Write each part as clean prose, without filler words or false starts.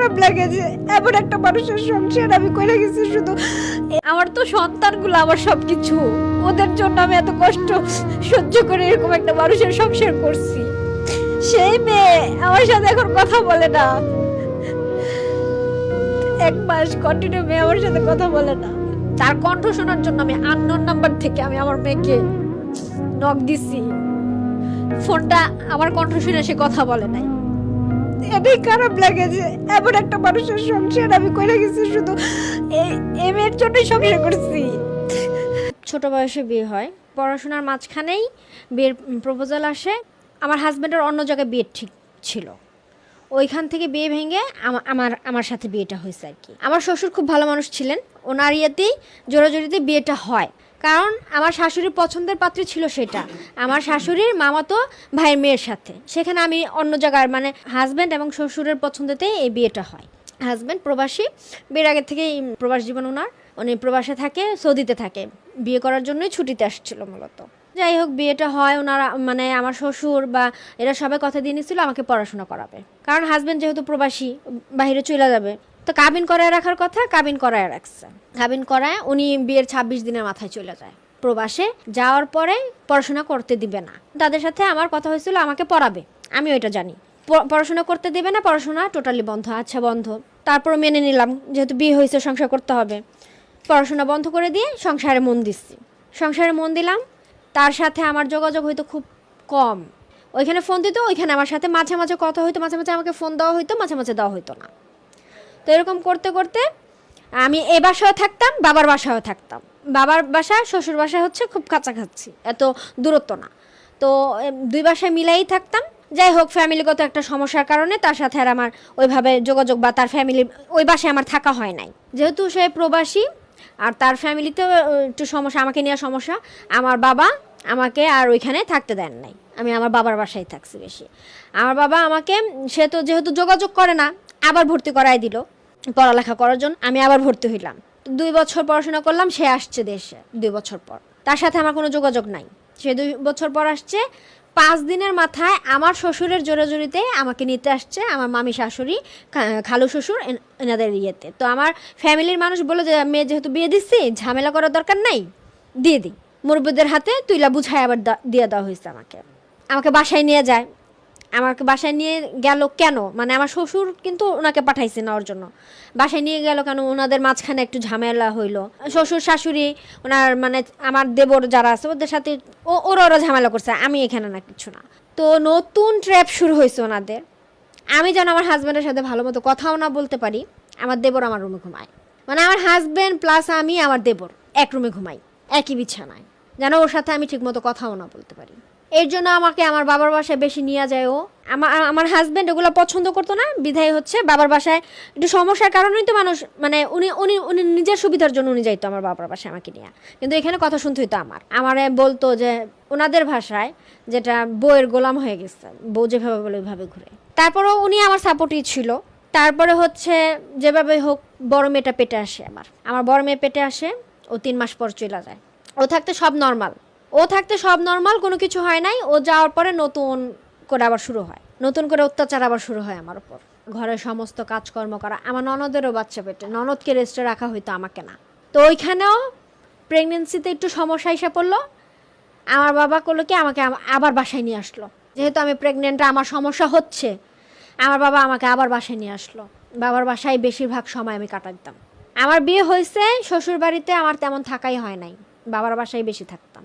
খারাপ লাগে যে এমন একটা মানুষের সংসার আমি করে গেছি। শুধু আমার তো সন্তানগুলো আমার সবকিছু, ওদের জন্য আমি এত কষ্ট সহ্য করে এরকম একটা মানুষের সংসার করছি। সেই মেয়ে আমার সাথে এখন কথা বলে না, 1 মাস কন্টিনিউ মেয়ে আমার সাথে কথা বলে না। তার কণ্ঠ শোনার জন্য আমি আননোন নাম্বার থেকে আমি আমার মেয়েকে নক দিছি, ফোনটা আমার কণ্ঠ শুনে সে কথা বলে নাই। এটাই খারাপ লাগে যে এমন একটা মানুষের সংসার আমি করে গেছি, শুধু এই মেয়ের জন্যই সংসার করছি। ছোট বয়সে বিয়ে হয়, পড়াশোনার মাঝখানেই বিয়ের প্রপোজাল আসে। আমার হাজব্যান্ডের অন্য জায়গায় বিয়ে ঠিক ছিল, ওইখান থেকে বিয়ে ভেঙে আমার সাথে বিয়েটা হয়েছে আর কি। আমার শ্বশুর খুব ভালো মানুষ ছিলেন, ওনার ইয়েতেই জোরাজোরিতে বিয়েটা হয়। কারণ আমার শাশুড়ির পছন্দের পাত্রী ছিল সেটা, আমার শাশুড়ির মামাতো ভাইয়ের মেয়ের সাথে। সেখানে আমি অন্য জায়গার মানে হাজব্যান্ড এবং শ্বশুরের পছন্দেতেই এই বিয়েটা হয়। হাজব্যান্ড প্রবাসী, বিয়ের আগে থেকেই প্রবাস জীবন ওনার, উনি প্রবাসে থাকে, সৌদিতে থাকে, বিয়ে করার জন্যই ছুটিতে আসছিল মূলত। যাই হোক, বিয়েটা হয়, ওনারা মানে আমার শ্বশুর বা এরা সবাই কথা দিয়ে নিয়েছিল আমাকে পড়াশোনা করাবে। কারণ হাজব্যান্ড যেহেতু প্রবাসী, বাইরে চলে যাবে, তো কাবিন করায় রাখার কথা, কাবিন করায় রাখছে। কাবিন করায় উনি বিয়ের 26 দিনের মাথায় চলে যায় প্রবাসে। যাওয়ার পরে পড়াশোনা করতে দিবে না। তাদের সাথে আমার কথা হয়েছিল আমাকে পড়াবে, আমি ওইটা জানি, পড়াশোনা করতে দেবে না, পড়াশোনা টোটালি বন্ধ। আচ্ছা বন্ধ, তারপর মেনে নিলাম, যেহেতু বিয়ে হয়েছে সংসার করতে হবে। পড়াশোনা বন্ধ করে দিয়ে সংসারে মন দিচ্ছি, সংসারে মন দিলাম। তার সাথে আমার যোগাযোগ হয়তো খুব কম, ওইখানে ফোন দিত, ওইখানে আমার সাথে মাঝে মাঝে কথা হইতো, মাঝে মাঝে আমাকে ফোন দেওয়া হইতো, মাঝে মাঝে দেওয়া হইতো না। তো এরকম করতে করতে আমি এ বাসায়ও থাকতাম, বাবার বাসায়ও থাকতাম। বাবার বাসায় শ্বশুর বাসায় হচ্ছে খুব কাছাকাছি, এত দূরত্ব না। তো দুই বাসায় মিলাই থাকতাম। যাই হোক, ফ্যামিলিগত একটা সমস্যার কারণে তার সাথে আর আমার ওইভাবে যোগাযোগ বা তার ফ্যামিলি ওই বাসায় আমার থাকা হয় নাই। যেহেতু সে প্রবাসী আর তার ফ্যামিলিতেও একটু সমস্যা, আমাকে নিয়ে সমস্যা, আমার বাবা আমাকে আর ওইখানে থাকতে দেন নাই। আমি আমার বাবার বাসায় থাকছি বেশি। আমার বাবা আমাকে, সে তো যেহেতু যোগাযোগ করে না, আবার ভর্তি করাই দিল পড়ালেখা করার জন্য। আমি আবার ভর্তি হইলাম, 2 বছর পড়াশোনা করলাম। সে আসছে দেশে 2 বছর পর, তার সাথে আমার কোনো যোগাযোগ নাই। সে 2 বছর পর আসছে, 5 দিনের মাথায় আমার শ্বশুরের জোরাজোরিতে আমাকে নিতে আসছে আমার মামি শাশুড়ি, খালু শ্বশুর, এনাদের ইয়েতে। তো আমার ফ্যামিলির মানুষ বলে যে মেয়ে যেহেতু বিয়ে দিচ্ছি, ঝামেলা করার দরকার নাই, দিয়ে দিই। মুরব্বিদের হাতে তুইলা বুঝায় আবার দিয়ে দেওয়া হয়েছে আমাকে। আমাকে বাসায় নিয়ে যায়, আমাকে বাসায় নিয়ে গেল কেন, মানে আমার শ্বশুর কিন্তু ওনাকে পাঠাইছে নেওয়ার জন্য। বাসায় নিয়ে গেল কেন, ওনাদের মাঝখানে একটু ঝামেলা হইলো। শ্বশুর শাশুড়ি ওনার মানে আমার দেবর যারা আছে ওদের সাথে ওরা ঝামেলা করছে, আমি এখানে না, কিছু না। তো নতুন ট্র্যাপ শুরু হয়েছে ওনাদের। আমি যেন আমার হাজব্যান্ডের সাথে ভালো মতো কথাও না বলতে পারি। আমার দেবর আমার রুমে ঘুমায়, মানে আমার হাজব্যান্ড প্লাস আমি, আমার দেবর এক রুমে ঘুমাই, একই বিছানায়, যেন ওর সাথে আমি ঠিকমতো কথাও না বলতে পারি। এর জন্য আমাকে আমার বাবার বাসায় বেশি নিয়ে যায় ও। আমার হাজব্যান্ড এগুলো পছন্দ করতো না, বিধায় হচ্ছে বাবার বাসায় একটু সমস্যার কারণেই তো মানুষ, মানে উনি উনি উনি নিজের সুবিধার জন্য উনি যাইতো আমার বাবার বাসায় আমাকে নিয়ে। কিন্তু এখানে কথা শুনতে হইতো আমার বলতো যে ওনাদের ভাষায় যেটা বউয়ের গোলাম হয়ে গেছে, বউ যেভাবে বলে ওইভাবে ঘুরে। তারপরেও উনি আমার সাপোর্টই ছিল। তারপরে হচ্ছে যেভাবে হোক বড় মেয়েটা পেটে আসে, আমার বড় মেয়ে পেটে আসে, ও 3 মাস পর চলে যায়। ও থাকতে সব নর্মাল, কোনো কিছু হয় নাই। ও যাওয়ার পরে নতুন করে আবার শুরু হয়, নতুন করে অত্যাচার আবার শুরু হয় আমার উপর। ঘরের সমস্ত কাজকর্ম করা, আমার ননদেরও বাচ্চা পেটে, ননদকে রেস্টে রাখা হইতো, আমাকে না। তো ওইখানেও প্রেগনেন্সিতে একটু সমস্যা এসে পড়লো। আমার বাবা করলো কি, আমাকে আবার বাসায় নিয়ে আসলো। যেহেতু আমি প্রেগনেন্ট, আমার সমস্যা হচ্ছে, আমার বাবা আমাকে আবার বাসায় নিয়ে আসলো। বাবার বাসায় বেশিরভাগ সময় আমি কাটাতাম। আমার বিয়ে হয়েছে শ্বশুর বাড়িতে, আমার তেমন থাকাই হয় নাই, বাবার বাসায় বেশি থাকতাম।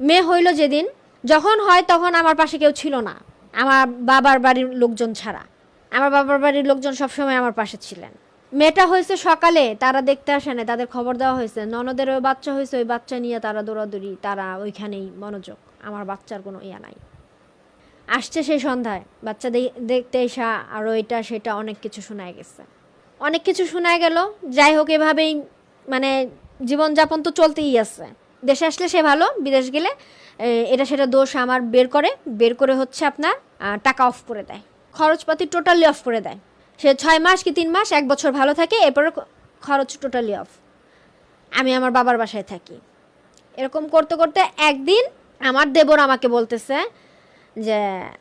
মেয়ে হইল যেদিন, যখন হয় তখন আমার পাশে কেউ ছিল না, আমার বাবার বাড়ির লোকজন ছাড়া। আমার বাবার বাড়ির লোকজন সবসময় আমার পাশে ছিলেন। মেয়েটা হয়েছে সকালে, তারা দেখতে আসে না, তাদের খবর দেওয়া হয়েছে। ননদের ওই বাচ্চা হয়েছে, ওই বাচ্চা নিয়ে তারা দৌড়াদৌড়ি, তারা ওইখানেই মনোযোগ, আমার বাচ্চার কোনো ইয়া নাই। আসছে সেই সন্ধ্যায় বাচ্চা দেখতে এসা, আর ওইটা সেটা অনেক কিছু শোনায় গেছে, অনেক কিছু শোনায় গেল। যাই হোক, এভাবেই মানে জীবনযাপন তো চলতেই আছে। দেশে আসলে সে ভালো, বিদেশ গেলে এটা সেটা দোষ আমার বের করে হচ্ছে আপনার টাকা অফ করে দেয়, খরচপাতি টোটালি অফ করে দেয়। সে 6 মাস কি 3 মাস 1 বছর ভালো থাকে, এরপরে খরচ টোটালি অফ। আমি আমার বাবার বাসায় থাকি। এরকম করতে করতে একদিন আমার দেবর আমাকে বলতেছে যে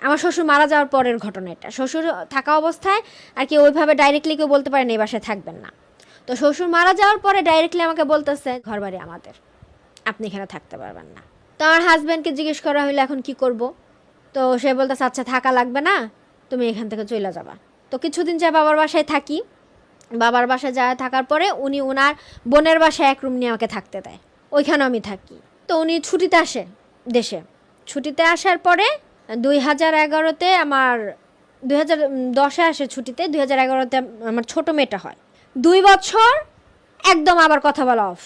আমার শ্বশুর মারা যাওয়ার পরের ঘটনা এটা। শ্বশুর থাকা অবস্থায় আর কি ওইভাবে ডাইরেক্টলি কেউ বলতে পারেন এই বাসায় থাকবেন না। তো শ্বশুর মারা যাওয়ার পরে ডাইরেক্টলি আমাকে বলতেছে ঘর বাড়ি আমাদের, আপনি এখানে থাকতে পারবেন না। তো আমার হাজব্যান্ডকে জিজ্ঞেস করা হইলে এখন কি করব, তো সে বলতেছে আচ্ছা থাকা লাগবে না, তুমি এখান থেকে চলে যাবা। তো কিছুদিন যা বাবার বাসায় থাকি, বাবার বাসায় যা থাকার পরে উনি ওনার বোনের বাসায় এক রুম নিয়ে আমাকে থাকতে দেয়, ওইখানেও আমি থাকি। তো উনি ছুটিতে আসে দেশে, ছুটিতে আসার পরে 2011-তে আমার 2010-এ আসে ছুটিতে, 2011-তে আমার ছোটো মেয়েটা হয়। 2 বছর একদম আবার কথা বলা অফ,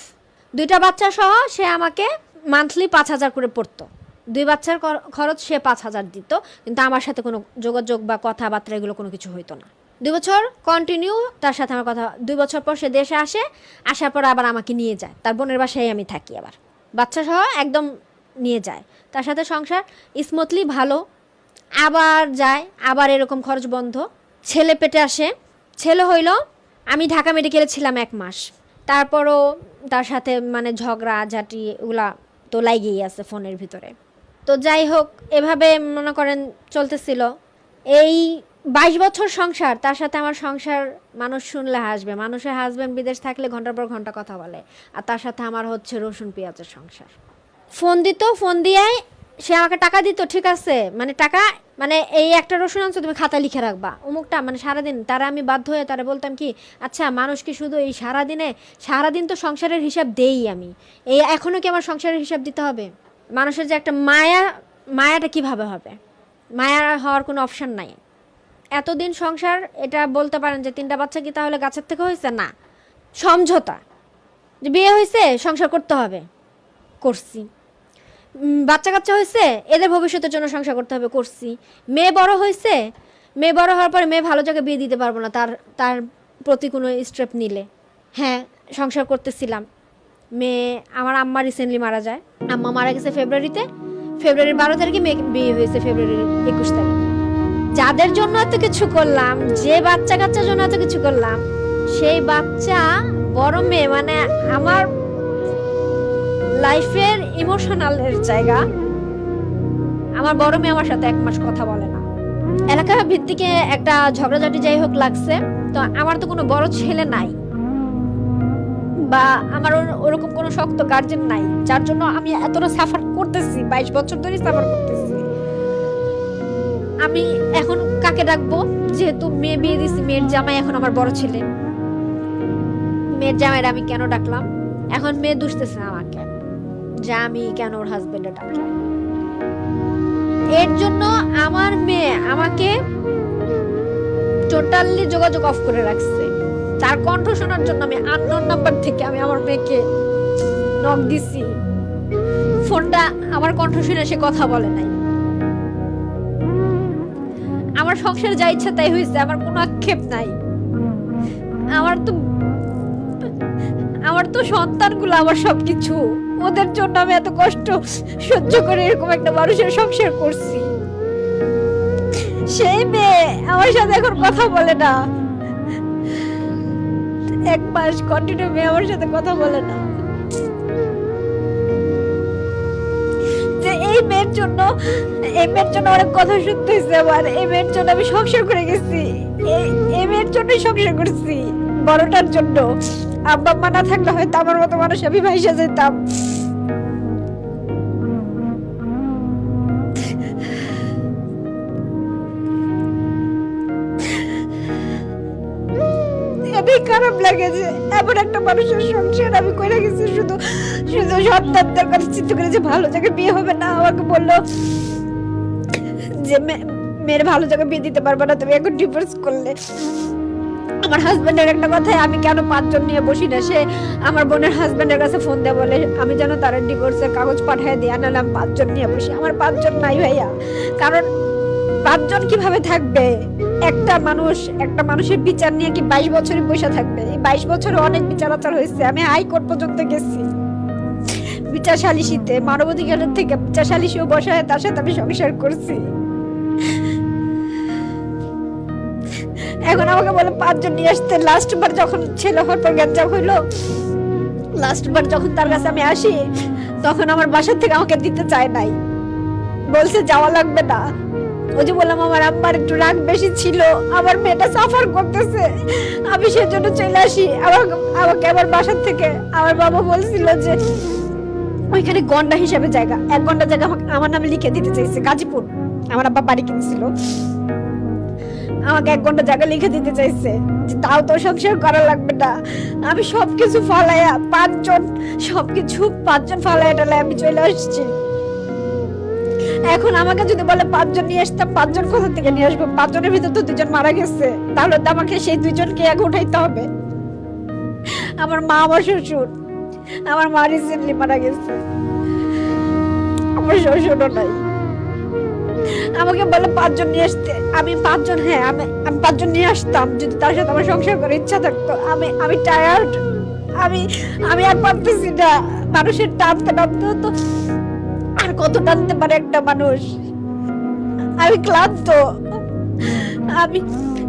2টা বাচ্চা সহ সে আমাকে মান্থলি 5,000 করে পড়তো। 2 বাচ্চার খরচ সে 5,000 দিত, কিন্তু আমার সাথে কোনো যোগাযোগ বা কথাবার্তা এগুলো কোনো কিছু হইতো না। 2 বছর কন্টিনিউ তার সাথে আমার কথা। 2 বছর পর সে দেশে আসে, আসার পর আবার আমাকে নিয়ে যায়, তার বোনের বাসায় আমি থাকি, আবার বাচ্চা সহ একদম নিয়ে যায়। তার সাথে সংসার স্মুথলি ভালো, আবার যায়, আবার এরকম খরচ বন্ধ। ছেলে পেটে আসে, ছেলে হইল, আমি ঢাকা মেডিকেলে ছিলাম 1 মাস। তারপরও তার সাথে মানে ঝগড়া ঝাঁটি এগুলা তো লাগেই আছে ফোনের ভিতরে। তো যাই হোক, এভাবে মনে করেন চলতেছিল। এই 22 বছর সংসার, তার সাথে আমার সংসার মানুষ শুনলে হাসবে। মানুষের হাজব্যান্ড বিদেশ থাকলে ঘন্টার পর ঘন্টা কথা বলে, আর তার সাথে আমার হচ্ছে রসুন পেঁয়াজের সংসার। ফোন দিত, ফোন দিয়ে সে আমাকে টাকা দিত, ঠিক আছে, মানে টাকা মানে এই একটা রসুন আনছো তুমি খাতা লিখে রাখবা অমুকটা, মানে সারাদিন। তারা আমি বাধ্য হয়ে তারা বলতাম কি আচ্ছা মানুষ কি শুধু এই সারাদিন তো সংসারের হিসাব দেই আমি, এই এখনও কি আমার সংসারের হিসাব দিতে হবে? মানুষের যে একটা মায়াটা কিভাবে হবে? মায়া হওয়ার কোনো অপশান নাই। এতদিন সংসার, এটা বলতে পারেন যে 3টা বাচ্চা কি তাহলে গাছের থেকে হয়েছে? না, সমঝোতা, যে বিয়ে হয়েছে সংসার করতে হবে, করছি। বাচ্চা কাচ্চা হয়েছে, এদের ভবিষ্যতের জন্য সংসার করতে হবে, করছি। মেয়ে বড় হয়েছে, মেয়ে বড় হওয়ার পরে মেয়ে ভালো জায়গায় বিয়ে দিতে পারবো না তার প্রতি কোনো স্টেপ নিলে, হ্যাঁ সংসার করতেছিলাম। মেয়ে, আমার আম্মা রিসেন্টলি মারা যায়, আম্মা মারা গেছে ফেব্রুয়ারির 12 তারিখে, মেয়ে বিয়ে হয়েছে ফেব্রুয়ারির 21 তারিখে। যাদের জন্য এত কিছু করলাম, যে বাচ্চা কাচ্চার জন্য এত কিছু করলাম, সেই বাচ্চা বড় মেয়ে, মানে আমার লাইফের ইমোশনালের জায়গা, আমার বড় মেয়ে আমার সাথে 1 মাস কথা বলে না। এলাকা ভিত্তিকে একটা ঝগড়াঝাটি যাই হোক লাগছে। তো আমার তো কোনো বড় ছেলে নাই, বা আমার ওরকম কোনো শক্ত গার্জেন নাই, যার জন্য আমি এতটা সাফার করতেছি, 22 বছর ধরে সাফার করতেছি। আমি এখন কাকে ডাকবো? যেহেতু মেয়ে বিয়ে দিছি, মেয়ের জামাই এখন আমার বড় ছেলে, মেয়ের জামাইরা আমি কেন ডাকলাম? এখন মেয়ে দুষতেছে আমাকে যে আমি কেন ওর হাজবেন্ডে ডাকলাম। এর জন্য আমার মেয়ে আমাকে টোটালি যোগাযোগ অফ করে রাখছে। তার কণ্ঠ শোনার জন্য আমি আননোন নাম্বার থেকে আমি আমার মেয়েকে নক দিছি, ফোনটা আমার কণ্ঠ শুনে সে কথা বলে নাই। আমার সংসারে যা ইচ্ছা তাই হয়েছে, আমার কোনো আক্ষেপ নাই। আমার তো সন্তানগুলো আমার সবকিছু, ওদের জন্য আমি এত কষ্ট সহ্য করে এরকম একটা মানুষের সংসার করছি। সেই মেয়ে আমার সাথে এখন কথা বলে না, 1 মাস কন্টিনিউ মেয়ে আমার সাথে কথা বলে না। যে এই মেয়ের জন্য অনেক কথা শুনতে হয়েছে আমার। এই মেয়ের জন্য আমি সংসার করে গেছি, এই মেয়ের জন্যই সংসার করছি, বড়টার জন্য। আব্বা মা না থাকলে হয়তো আমার মতো মানুষ আমি ভাইসা যেতাম। এটাই খারাপ লাগে যে এমন একটা মানুষের সংসার আমি করে গেছি শুধু সন্তানদের কথা চিন্তা করে, যে ভালো জায়গায় বিয়ে হবে না। আমাকে বললো যে মেয়ের ভালো জায়গায় বিয়ে দিতে পারবে না তুমি এখন ডিভোর্স করলে। আমার হাজবেন্ডের একটা কথায় আমি কেন 5 জন নিয়ে বসি না, সে আমার বোনের হাজবেন্ডের কাছে ফোন দিয়ে বলে আমি যেন তার ডিভোর্সের কাগজ পাঠিয়ে দিই, নাহলে আমি 5 জন নিয়ে বসি। আমার 5 জন নাই ভাইয়া, কারণ 5 জন কিভাবে থাকবে? একটা মানুষের বিচার নিয়ে কি 22 বছরই বসে থাকবে? এই 22 বছরে অনেক বিচার আচার হয়েছে, আমি হাইকোর্ট পর্যন্ত গেছি বিচার সালিশিতে, মানবাধিকারের থেকে বিচার সালিশিও বসায় তার সাথে আমি সংসার করছি। এখন আমাকে বলে 5 জন নিয়ে আসতে। লাস্টবার যখন ছেলে হওয়ার পর গ্যাঞ্জাম হইলো, লাস্টবার যখন তার কাছে আমি আসি, তখন আমার বাসার থেকে আমাকে দিতে চায় নাই, বলছে যাওয়া লাগবে না। ওই যে বললাম আমার আব্বার একটু রাগ বেশি ছিল, আমার মেয়েটা সাফার করতেছে, আমি সেজন্য চলে আসি। আমাকে আমার বাসা থেকে আমার বাবা বলছিল যে ওইখানে গন্ডা হিসেবে জায়গা, 1 ঘন্টা জায়গা আমার নামে লিখে দিতে চাইছে, গাজীপুর আমার আব্বা বাড়ি কিনছিল, আমাকে 1 ঘন্টা জায়গা লিখে দিতে চাইছে যে তাও তো সংসার করা লাগবে না। আমি সবকিছু ফালাইয়া 5 জন ফালাইয়া টালায় আমি চলে আসছি। এখন আমাকে যদি বলে 5 জন নিয়ে আসতাম, 5 জন কোথা থেকে নিয়ে আসবো? 5 জনের ভিতর তো 2 জন মারা গেছে, তাহলে তো আমাকে সেই 2 জনকে আগে উঠাইতে হবে। আমার মা, আমার শ্বশুর, আমার মা রিসেন্টলি মারা গেছে, আমার শ্বশুরও নাই। আমাকে বলে 5 জন নিয়ে আসতে, আমি 5 জন, হ্যাঁ আমি 5 জন নিয়ে আসতাম যদি তার সাথে আমার সংসার করার ইচ্ছা থাকতো। আমি টায়ার্ড, আমি আর পারতেছি না। মানুষের টানতে তো আর কত টানতে পারে একটা মানুষ? আমি ক্লান্ত। আমি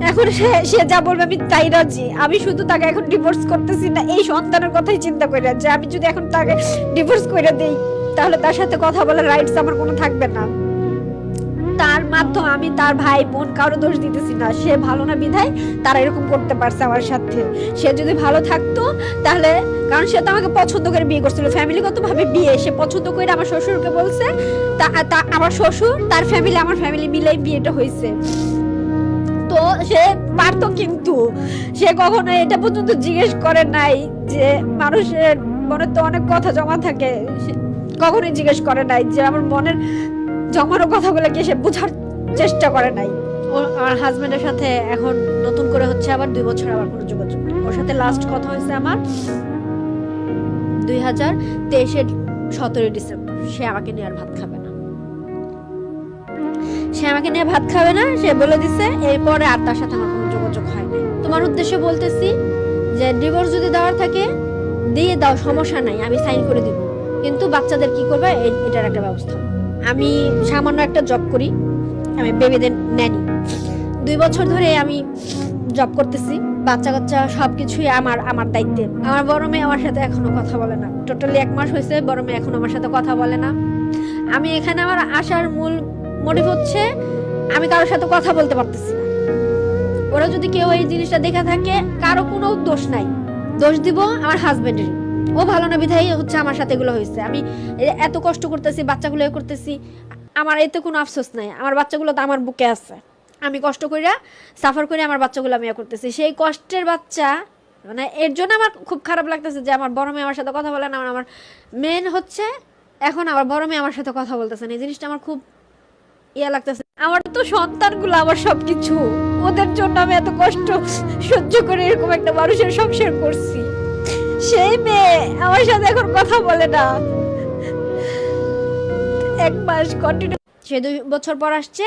এখন সে যা বলবে আমি তাই রাজি। আমি শুধু তাকে এখন ডিভোর্স করতেছি না এই সন্তানের কথাই চিন্তা করে, যে আমি যদি এখন তাকে ডিভোর্স করে দেই তাহলে তার সাথে কথা বলার রাইটস আমার কোনো থাকবে না। তার মাধ্যমে আমি তার ভাই বোন কারো দোষ দিতেছি না, সে ভালো না বিধায় তারা এরকম করতে পারছে আমার সাথে। সে যদি ভালো থাকতো তাহলে, কারণ সে তো আমাকে পছন্দ করে বিয়ে করছিল, ফ্যামিলিগত ভাবে বিয়ে, সে পছন্দ করে আমার শ্বশুরকে বলছে, আমার শ্বশুর তার ফ্যামিলি আমার ফ্যামিলি মিলেই বিয়েটা হয়েছে। তো সে পারতো, কিন্তু সে কখনো এটা পর্যন্ত জিজ্ঞেস করে নাই যে মানুষের মনে তো অনেক কথা জমা থাকে, কখনোই জিজ্ঞেস করে নাই যে আমার মনের জমানো কথাগুলোকে সে বোঝার চেষ্টা করে নাই। আমার হাজবেন্ডের সাথে এখন নতুন করে হচ্ছে আবার 2 বছর আবার কোনো যোগাযোগ নেই। ওর সাথে লাস্ট কথা হয়েছে আমার 2023-এর 17 ডিসেম্বর। সে আমাকে নিয়ে আর ভাত খাবে না, সে বলে দিছে এরপরে আর তার সাথে আমার কোনো যোগাযোগ হয় না। তোমার উদ্দেশ্যে বলতেছি যে ডিভোর্স যদি দেওয়ার থাকে দিয়ে দাও, সমস্যা নাই, আমি সাইন করে দিব, কিন্তু বাচ্চাদের কি করবে এটার একটা ব্যবস্থা। আমি সামান্য একটা জব করি, আমি বেবিদের ন্যানি। 2 বছর ধরে আমি জব করতেছি, বাচ্চা কাচ্চা সবকিছুই আমার দায়িত্বে। আমার বড় মেয়ে আমার সাথে এখনো কথা বলে না, টোটালি 1 মাস হয়েছে বড় মেয়ে এখন আমার সাথে কথা বলে না। আমি এখানে আমার আসার মূল মোটিভ হচ্ছে আমি কারোর সাথে কথা বলতে পারতেছি না। ওরা যদি কেউ এই জিনিসটা দেখে থাকে, কারো কোনো দোষ নাই, দোষ দিব আমার হাজবেন্ডের। ও ভালো না বিধাই হচ্ছে আমার সাথে এগুলো হয়েছে। আমি এত কষ্ট করতেছি, বাচ্চাগুলো করতেছি, আমার এতে কোনো আফসোস নাই। আমার বাচ্চাগুলো তো আমার বুকে আছে, আমি কষ্ট কইরা সাফার করে আমার বাচ্চাগুলো আমি করতেছি। সেই কষ্টের বাচ্চা, মানে এর জন্য আমার খুব খারাপ লাগতেছে যে আমার বড় মেয়ে আমার সাথে কথা বলে না। আমার মেন হচ্ছে এখন আমার বড় মেয়ে আমার সাথে কথা বলতেছে না, এই জিনিসটা আমার খুব ইয়া লাগতেছে। আমার তো সন্তানগুলো আমার সবকিছু, ওদের জন্য আমি এত কষ্ট সহ্য করে এরকম একটা মানুষের সংসার করছি। সেই মেয়ে আমার সাথে এখন কথা বলে না, 1 মাস কন্টিনিউ। সে 2 বছর পর আসছে,